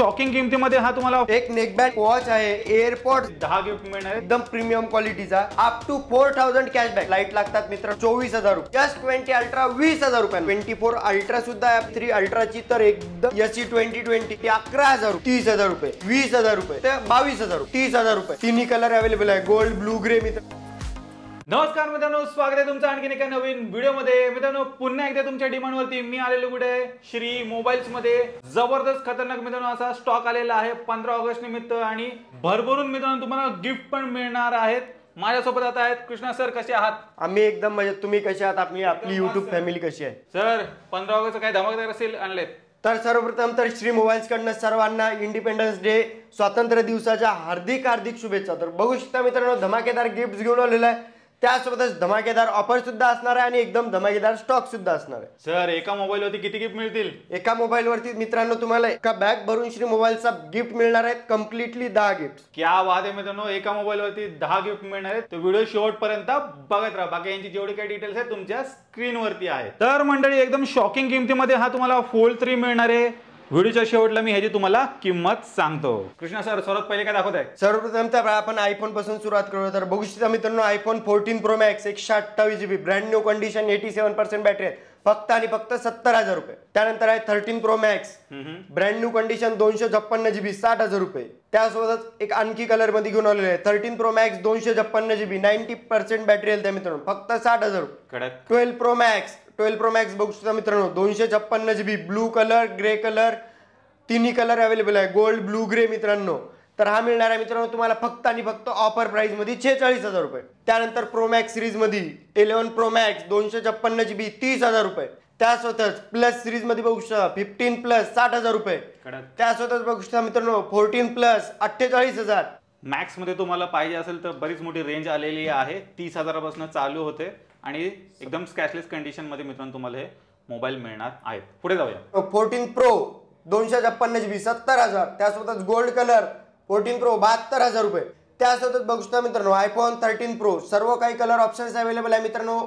Shocking किमतीमध्ये हा तुम्हाला एक नेकबँड वॉच आहे, एअरपॉड 10 गिफ्ट मिळणार आहे एकदम प्रीमियम क्वालिटीचा, अप टू 4000 कॅशबॅक. लाईट लागतात मित्र 24000 रुपये. S20 अल्ट्रा 20000 रुपये. 24 अल्ट्रा सुद्धा F3 अल्ट्राची तर एकदम S20 11,000 रुपये, 30,000 रुपये, 20,000 रुपये ते 22,000 रुपये, 30,000 रुपये. तिन्ही कलर अवेलेबल आहे, गोल्ड, ब्लू, ग्रे. मित्र नमस्कार मित्रांनो, स्वागत आहे तुमचं आणखीन एका नवीन व्हिडिओमध्ये. मित्रांनो, पुन्हा एकदा तुमच्या डिमांडवरती मी आलेलो कुठे श्री मोबाईल्स मध्ये. जबरदस्त खतरनाक मित्रांनो असा स्टॉक आलेला आहे 15 ऑगस्ट निमित्त आणि भरभरून मित्रांनो तुम्हाला गिफ्ट पण मिळणार आहेत. माझ्यासोबत आता आहेत कृष्णा सर. कसे आहात? आम्ही एकदम मजेत. तुम्ही कसे आहात? आपली युट्यूब फॅमिली कशी आहे? सर 15 ऑगस्ट काय धमाकेदार असेल आणलेत? तर सर्वप्रथम तर श्री मोबाईल्स कडनं सर्वांना इंडिपेंडन्स डे, स्वातंत्र्य दिवसाच्या हार्दिक हार्दिक शुभेच्छा. तर बघू शकता मित्रांनो, धमाकेदार गिफ्ट घेऊन आलेला आहे. त्यासोबतच धमाकेदार ऑफर सुद्धा असणार आहे आणि एकदम धमाकेदार स्टॉक सुद्धा असणार आहे. सर एका मोबाईल वरती किती गिफ्ट मिळतील? एका मोबाईल वरती मित्रांनो तुम्हाला एका बॅग भरून श्री मोबाईलचा गिफ्ट मिळणार आहेत, कम्प्लिटली 10 गिफ्ट. क्या बात आहे मित्रांनो, एका मोबाईल वरती 10 गिफ्ट मिळणार आहेत. तो व्हिडिओ शेवटपर्यंत बघत राहा. बाकी यांची जेवढी काही डिटेल्स आहेत तुमच्या स्क्रीन वरती आहे. तर मंडळी, एकदम शॉकिंग किमतीमध्ये हा तुम्हाला फोल्ड 3 मिळणार आहे. व्हिडिओच्या शेवटला मी ह्याची तुम्हाला किंमत सांगतो. कृष्णा सर, सर्वात पहिले काय दाखवत आहे? सर्वप्रथम तर आपण आयफोन पासून सुरुवात करू. तर बघू शकता मित्रांनो, iPhone 14 pro max 128 GB, brand new condition, 87% battery आहे, फक्त आणि फक्त 70,000 रुपये. त्यानंतर आहे 13 pro max, brand new condition, 256 GB, 60,000 रुपये. त्यासोबतच एक आणखी कलर मध्ये घेऊन आलेले आहे 13 प्रो मॅक्स, 256 GB, 90% बॅटरी आहे, त्या मित्रांनो फक्त 60,000 रुपये. 12 प्रो मॅक्स बघू शकता मित्रांनो, 256 GB, blue colour, grey colour, तिन्ही कलर अवेलेबल आहे, गोल्ड, ब्लू, ग्रे मित्रांनो. तर हा मिळणार आहे मित्रांनो तुम्हाला फक्त आणि फक्त ऑफर प्राइस मध्ये 46,000 रुपये. त्यानंतर प्रो मॅक्स सिरीज मध्ये 11 प्रो मॅक्स, 256 GB, 30,000 रुपये. त्यासोबतच प्लस सिरीज मध्ये बघू शकता 15 प्लस 60,000 रुपये. त्यासोबतच बघू शकता मित्रांनो 14 प्लस 48,000. मॅक्स मध्ये तुम्हाला पाहिजे असेल तर बरीच मोठी रेंज आलेली आहे. 30,000 पासून चालू होते आणि एकदम स्क्रॅचलेस कंडिशन मध्ये मित्रांनो तुम्हाला हे मोबाईल मिळणार आहेत. पुढे जाऊया. 14 प्रो 256 GB, 70,000. त्यासोबतच गोल्ड कलर 14 प्रो 72,000 रुपये. त्यासोबतच बघू शकता मित्रांनो आयफोन 13 प्रो, सर्व काही कलर ऑप्शन्स अवेलेबल आहे मित्रांनो.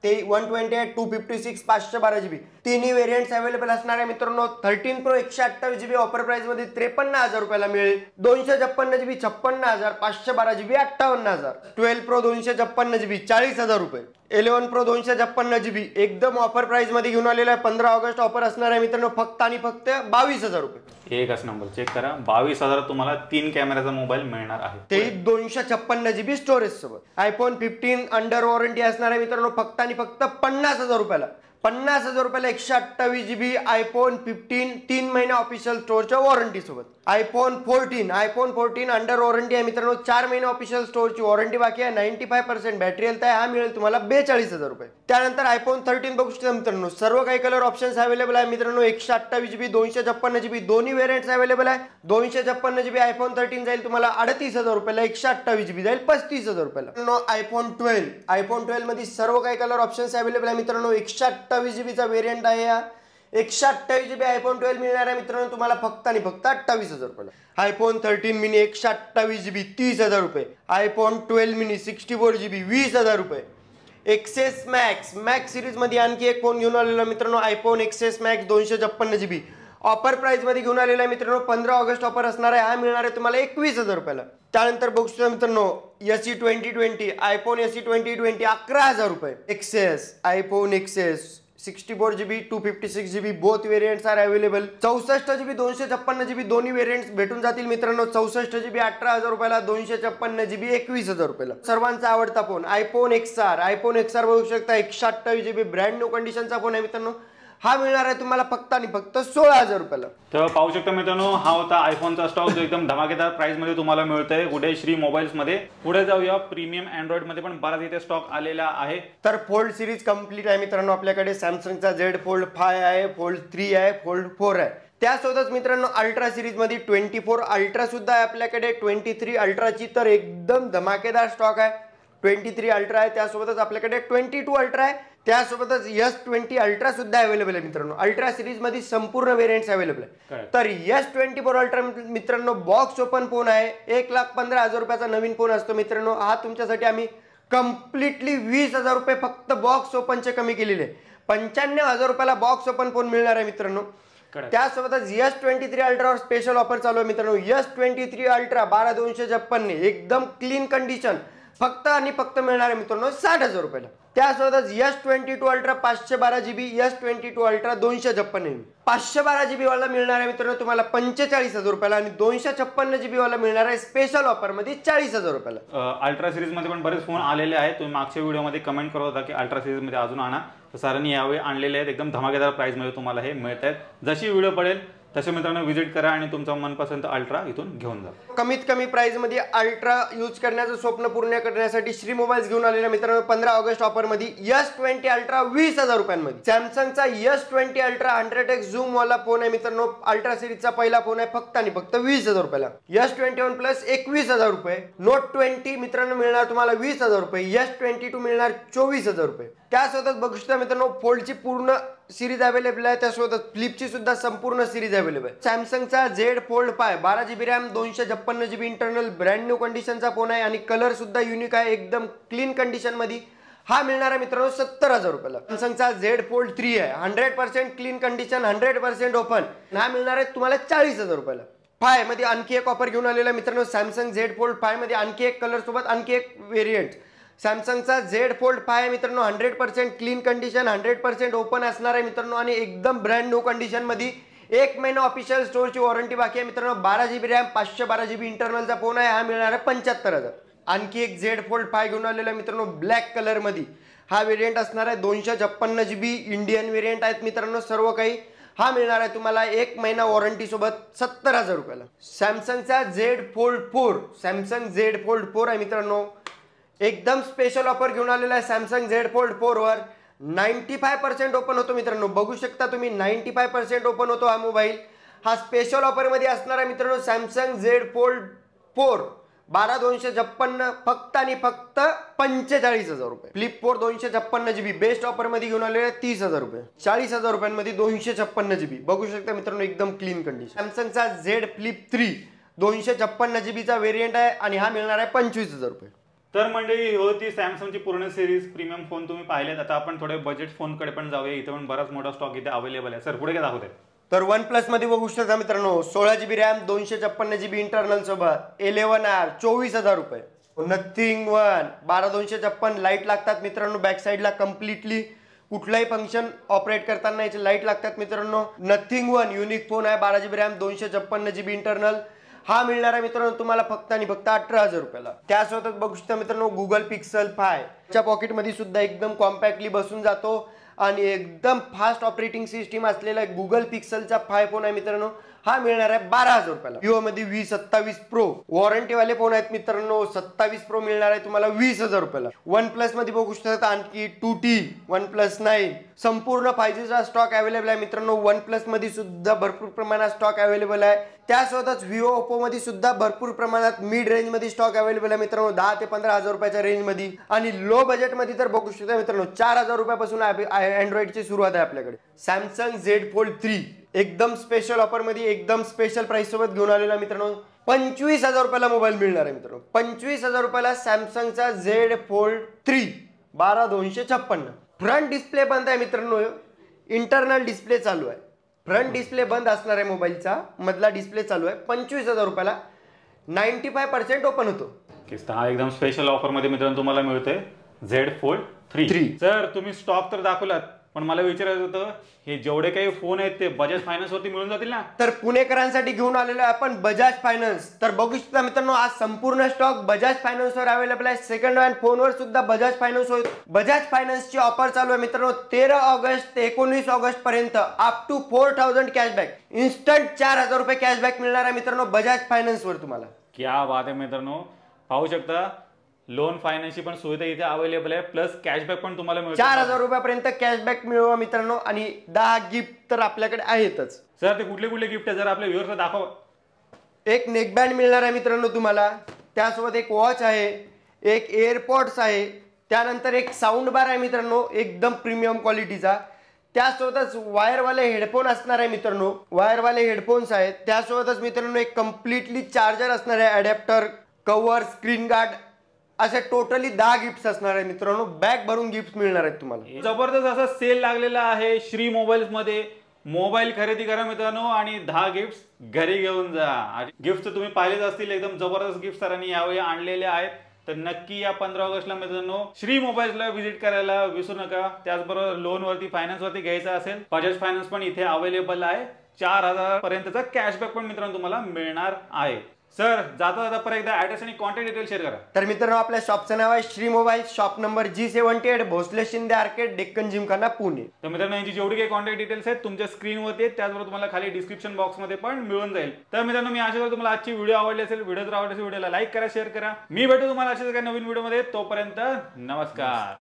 ते 128, 256, 512 GB तिन्ही व्हेरियंट्स अवेलेबल असणार आहे मित्रांनो. 13 प्रो 128 GB ऑफर प्राइस मध्ये 53,000 रुपयाला मिळेल. 256 GB 56,000, 512 GB 58,000. 12 प्रो 256 GB 40,000 रुपये. 11 प्रो 256 GB एकदम ऑफर प्राइस मध्ये घेऊन आलेला आहे. 15 ऑगस्ट ऑफर असणार आहे मित्रांनो, फक्त आणि फक्त 22,000 रुपये. एकच नंबर चेक करा, 22,000 तुम्हाला 3 कॅमेराचा मोबाईल मिळणार आहे, ते 256 GB स्टोरेज सोबत. आयफोन 15 अंडर वॉरंटी असणार आहे मित्रांनो, फक्त आणि फक्त 50,000 रुपयाला. 50,000 रुपयाला 128 GB आयफोन 15 3 महिने ऑफिशियल स्टोअरच्या वॉरंटी सोबत. आयफोन 14 अंडर वॉरंटी आहे मित्रांनो, 4 महिने ऑफिशियल स्टोअरची वॉरंटी बाकी आहे, 95% बॅटरी हेल्थ आहे. हा मिळेल तुम्हाला 42,000 रुपये. त्यानंतर आयफोन 13 बघू शकता मित्रांनो, सर्व काही कलर ऑप्शन्स अवेलेबल आहे मित्रांनो. 128 GB, 256 GB दोन्ही व्हेरियंट्स अवेलेबल आहे. 256 GB आयफोन 13 जाईल तुम्हाला 38,000 रुपयाला, 128 GB जाईल 35,000 रुपयाला. आयफोन 12 मध्ये सर्व काही कलर ऑप्शन्स अवेलेबल आहे मित्रांनो. 128 GB चा व्हेरियंट आहे. 128 GB आयफोन 12 मिळणार आहे मित्रांनो तुम्हाला फक्त आणि फक्त 28,000 रुपयाला. आयफोन 13 मिनी 128 GB 30,000 रुपये. आयफोन 12 मिनी 64 GB 20,000 रुपये. एक्सेस मॅक्स सिरीज मध्ये आणखी एक फोन घेऊन आलेला मित्रांनो, iPhone XS max 256 GB offer price मध्ये घेऊन आलेला आहे मित्रांनो. 15 ऑगस्ट ऑफर असणार आहे. हा मिळणार आहे तुम्हाला 21,000 रुपयाला. त्यानंतर बघू शकता मित्रांनो SE2020 आयफोन SE2020 11,000 रुपये. IPhone XS 64 GB, 256 GB both variants are available. 64 GB, 256 GB दोन्ही वेरियंट्स भेटून जातील मित्रांनो. 64 GB 18,000 रुपयाला, 256 GB 21,000 रुपयाला. सर्वांचा आवडता फोन आयफोन XR बघू शकता 128 GB ब्रँड न्यू कंडिशनचा फोन आहे मित्रांनो. हा मिळणार आहे तुम्हाला फक्त आणि फक्त 16,000 रुपयाला. तर पाहू शकता मित्रांनो, हा होता आयफोनचा स्टॉक जो एकदम धमाकेदार प्राइस मध्ये तुम्हाला मिळतोय कुठे श्री मोबाईल्स मध्ये. पुढे जाऊया. प्रीमियम अँड्रॉइड मध्ये पण बराच इथे स्टॉक आलेला आहे. तर फोल्ड सिरीज कंप्लीट आहे मित्रांनो आपल्याकडे. सॅमसंगचा Z फोल्ड 5 आहे, फोल्ड 3 आहे, फोल्ड 4 आहे. त्यासोबतच मित्रांनो अल्ट्रा सिरीज मध्ये 24 अल्ट्रा सुद्धा आहे आपल्याकडे. 23 अल्ट्राची तर एकदम धमाकेदार स्टॉक आहे. 23 अल्ट्रा आहे. त्यासोबतच आपल्याकडे 22 अल्ट्रा आहे. त्यासोबतच S20 अल्ट्रा सुद्धा अवेलेबल आहे मित्रांनो. अल्ट्रा सिरीज मध्ये संपूर्ण व्हेरियंट्स अवेलेबल आहे. तर S24 अल्ट्रा मित्रांनो बॉक्स ओपन फोन आहे. 1,15,000 रुपयाचा नवीन फोन असतो मित्रांनो. हा तुमच्यासाठी आम्ही कम्प्लिटली 20,000 रुपये फक्त बॉक्स ओपनचे कमी केलेले. 95,000 रुपयाला बॉक्स ओपन फोन मिळणार आहे मित्रांनो. त्यासोबतच S23 अल्ट्रावर स्पेशल ऑफर चालू आहे मित्रांनो. S23 अल्ट्रा 12256 एकदम क्लीन कंडिशन फक्त आणि फक्त मिळणार आहे मित्रांनो 60,000 रुपयाला. त्यासोबतच S22 ultra 512 GB, S22 ultra 256 MB. 512 GB वाला मिळणार आहे मित्रांनो तुम्हाला 45,000 रुपयाला आणि 256 GB वाला मिळणार आहे स्पेशल ऑफर मध्ये 40,000 रुपयाला. अल्ट्रा सिरीज मध्ये पण बरेच फोन आलेले आहेत. तुम्ही मागच्या व्हिडिओमध्ये कमेंट करत होता की अल्ट्रा सिरीज मध्ये अजून आणा, तर सरांनी यावेळी आणलेले आहेत. एकदम धमाकेदार प्राइस मध्ये तुम्हाला हे मिळत आहेत. जशी व्हिडिओ पडेल तसे मित्रांनो व्हिजिट करा आणि तुमचा मनपसंत अल्ट्रा इथून घेऊन जा. कमीत कमी प्राइस मध्ये अल्ट्रा यूज करण्याचं स्वप्न पूर्ण करण्यासाठी श्री मोबाईल्स घेऊन आलेल्या मित्रांनो 15 ऑगस्ट ऑफर मध्ये S20 अल्ट्रा 20,000 रुपयांमध्ये. सॅमसंगचा S20 अल्ट्रा 100x झूम वाला फोन आहे मित्रांनो. अल्ट्रा सिरीजचा पहिला फोन आहे फक्त आणि फक्त 20,000 रुपयाला. S21 प्लस 21,000 रुपये. नोट 20 मित्रांनो मिळणार तुम्हाला 20,000 रुपये. S22 मिळणार 24,000 रुपये. त्यासोबत बघू शकता मित्रांनो फोल्डची पूर्ण सिरीज अवेलेबल आहे. त्यासोबत फ्लिपची सुद्धा संपूर्ण सिरीज अवेलेबल आहे. सॅमसंगचा Z Fold 5 12 GB RAM 256 GB internal brand new कंडिशनचा फोन आहे आणि कलर सुद्धा युनिक आहे एकदम क्लीन कंडिशन मध्ये. हा मिळणार आहे मित्रांनो 70,000 रुपयाला. सॅमसंगचा Z Fold 3 आहे 100% क्लीन कंडिशन 100% ओपन. हा मिळणार आहे तुम्हाला 40,000 रुपयाला. 5 मध्ये आणखी एक ऑफर घेऊन आलेला मित्रांनो सॅमसंग Z Fold 5 मध्ये आणखी एक कलर सोबत आणखी एक व्हेरियंट. सॅमसंगचा Z Fold 5 मित्रांनो 100% क्लीन कंडिशन 100% ओपन असणार आहे मित्रांनो आणि एकदम ब्रँड न्यू कंडिशन मध्ये. 1 महिना ऑफिशियल स्टोरची वॉरंटी बाकी आहे मित्रांनो. 12 GB रॅम 512 GB इंटरनलचा फोन आहे. हा मिळणार आहे 75,000. आणखी एक Z Fold 5 घेऊन आलेला मित्रांनो ब्लॅक कलर मध्ये. हा व्हेरियंट असणार आहे 256 GB इंडियन व्हेरियंट आहेत मित्रांनो सर्व काही. हा मिळणार आहे तुम्हाला 1 महिना वॉरंटी सोबत 70,000 रुपयाला. सॅमसंगचा Z Fold 4 Samsung Z Fold 4 आहे मित्रांनो. एकदम स्पेशल ऑफर घेऊन आलेला आहे सॅमसंग Z Fold 4 वर 95% ओपन होतो मित्रांनो. बघू शकता तुम्ही 95% ओपन होतो हा मोबाईल. हा स्पेशल ऑफर मध्ये असणार आहे मित्रांनो सॅमसंग Z Fold 4 12256 फक्त आणि फक्त 45,000 रुपये. फ्लिप 4 256 GB बेस्ट ऑफर मध्ये घेऊन आलेले 30,000 रुपये. 40,000 रुपयांमध्ये 256 GB. बघू शकता मित्रांनो एकदम क्लीन कंडिशन. सॅमसंगचा Z Flip 3 256 GB चा व्हेरियंट आहे आणि हा मिळणार आहे 25,000 रुपये. तर मंडळी ही होती सॅमसंगची पूर्ण सिरीज प्रीमियम फोन तुम्ही पाहिलेत. आता आपण थोडे बजेट फोन कडे पण जाऊया. इथे पण बराच मोठा स्टॉक इथे अवेलेबल आहे. सर पुढे काय दाखवते? तर OnePlus मध्ये बघू शकता मित्रांनो 16 GB रॅम 256 GB इंटरनल सोबत 11R 24,000 रुपये. नथिंग वन 12256 लाईट लागतात मित्रांनो बॅक साईडला कम्प्लिटली. कुठलाही फंक्शन ऑपरेट करताना याचे लाईट लागतात मित्रांनो. नथिंग वन युनिक फोन आहे 12 GB रॅम 256 GB इंटरनल. हा मिळणार आहे मित्रांनो तुम्हाला फक्त आणि फक्त 18,000 रुपयाला. त्यासोबत बघू शकता मित्रांनो गुगल पिक्सल 5 च्या पॉकेटमध्ये सुद्धा एकदम कॉम्पॅक्टली बसून जातो आणि एकदम फास्ट ऑपरेटिंग सिस्टीम असलेला गुगल पिक्सलचा 5 फोन आहे मित्रांनो. हा मिळणार आहे 12,000 रुपयाला. विवो मध्ये V27 Pro वॉरंटी वाले फोन आहेत मित्रांनो. 27 Pro मिळणार आहे तुम्हाला 20,000 रुपयाला. OnePlus मध्ये बघू शकता आणखी 2T OnePlus 9 संपूर्ण 5G चा स्टॉक अवेलेबल आहे मित्रांनो. OnePlus मध्ये सुद्धा भरपूर प्रमाणात स्टॉक अवेलेबल आहे. त्यासोबतच Vivo Oppo मध्ये सुद्धा भरपूर प्रमाणात मिड रेंज मध्ये स्टॉक अवेलेबल आहे मित्रांनो 10 ते 15,000 रुपयाच्या रेंज मध्ये. आणि लो बजेट मध्ये तर बघू शकता मित्रांनो 4,000 रुपयापासून अँड्रॉइडची सुरुवात आहे आपल्याकडे. सॅमसंग Z Fold 3 एकदम स्पेशल ऑफर मध्ये एकदम स्पेशल प्राइस सोबत घेऊन आलेला मित्रांनो 25,000 रुपयाला मोबाईल मिळणार आहे मित्रांनो. 25,000 रुपयाला सॅमसंगचा Z Fold 3 12256. फ्रंट डिस्प्ले बंद आहे मित्रांनो. इंटरनल डिस्प्ले चालू आहे. फ्रंट डिस्प्ले बंद असणार आहे मोबाईलचा. मधला डिस्प्ले चालू आहे. 25,000 रुपयाला 95% ओपन होतो. हा एकदम स्पेशल ऑफर मध्ये मित्रांनो तुम्हाला मिळतोय Z Fold 3. सर तुम्ही स्टॉक तर दाखवलात पण मला विचारायचं होतं हे जेवढे काही फोन आहेत ते बजाज फायनान्स वरती मिळून जातील ना? तर पुणेकरांसाठी घेऊन आलेलो आहे आपण बजाज फायनान्स. तर बघू शकता मित्रांनो आज संपूर्ण स्टॉक बजाज फायनान्स वर अवेलेबल आहे. सेकंड हँड फोनवर सुद्धा बजाज फायनान्स होईल. बजाज फायनान्सची ऑफर चालू आहे मित्रांनो 13 ऑगस्ट ते 19 ऑगस्ट पर्यंत अप टू 4,000 कॅशबॅक. इन्स्टंट 4,000 रुपये कॅशबॅक मिळणार आहे मित्रांनो बजाज फायनान्स वर तुम्हाला. क्या बात आहे मित्रांनो. पाहू शकता लोन फायनान्सची पण सुविधा इथे अवेलेबल आहे प्लस कॅशबॅक पण तुम्हाला मिळतो. 4,000 रुपयापर्यंत कॅशबॅक मिळवा मित्रांनो आणि 10 गिफ्ट तर आपल्याकडे आहेतच. सर ते कुठले कुठले गिफ्ट आहे जर आपल्या व्ह्युअर्सला दाखवा. एक नेकबँड मिळणार आहे मित्रांनो तुम्हाला. त्यासोबत एक वॉच आहे. एक एअरपॉड्स आहे. त्यानंतर एक साऊंड बार आहे मित्रांनो एकदम प्रीमियम क्वालिटीचा. त्यासोबतच वायरवाले हेडफोन असणार आहे मित्रांनो. वायरवाले हेडफोन्स आहेत. त्यासोबतच मित्रांनो एक कम्प्लिटली चार्जर असणार आहे. अडॅप्टर कव्हर स्क्रीन गार्ड असे टोटली 10 गिफ्ट असणार आहे मित्रांनो. बॅग भरून गिफ्ट मिळणार आहेत तुम्हाला. जबरदस्त असा सेल लागलेला आहे श्री मोबाईल्स मध्ये. मोबाईल खरेदी करा मित्रांनो आणि 10 गिफ्ट घरी घेऊन जा. गिफ्ट तुम्ही पाहिलेच असतील, एकदम जबरदस्त गिफ्ट सरांनी यावेळी आणलेले आहेत. तर नक्की या 15 ऑगस्टला मित्रांनो श्री मोबाईल्सला व्हिजिट करायला विसरू नका. त्याचबरोबर लोन वरती, फायनान्स वरती घ्यायचा असेल, बजाज फायनान्स पण इथे अवेलेबल आहे. 4,000 पर्यंतचा कॅशबॅक पण मित्रांनो तुम्हाला मिळणार आहे. सर, जाता जाता परत एकदा ऍड्रेस आणि कॉन्टॅक्ट डिटेल शेअर करा. तर मित्रांनो, आपल्या शॉपचं नाव आहे Shri mobile, shop number G78, Bhosale Shinde arcade, Deccan Gymkhana, Pune. तर मित्रांनो, यांची जेवढी काही कॉन्टॅक्ट डिटेल्स आहेत तुमच्या स्क्रीनवरती आहेत, त्याचबरोबर तुम्हाला खाली डिस्क्रिप्शन बॉक्समध्ये पण मिळून जाईल. तर मित्रांनो, मी आशा करतो तुम्हाला आजची व्हिडिओ आवडली असेल. व्हिडिओ जर आवडली असेल व्हिडिओला लाईक करा, शेअर करा. मी भेटू तुम्हाला अशाच काही नवीन व्हिडिओमध्ये. तोपर्यंत नमस्कार.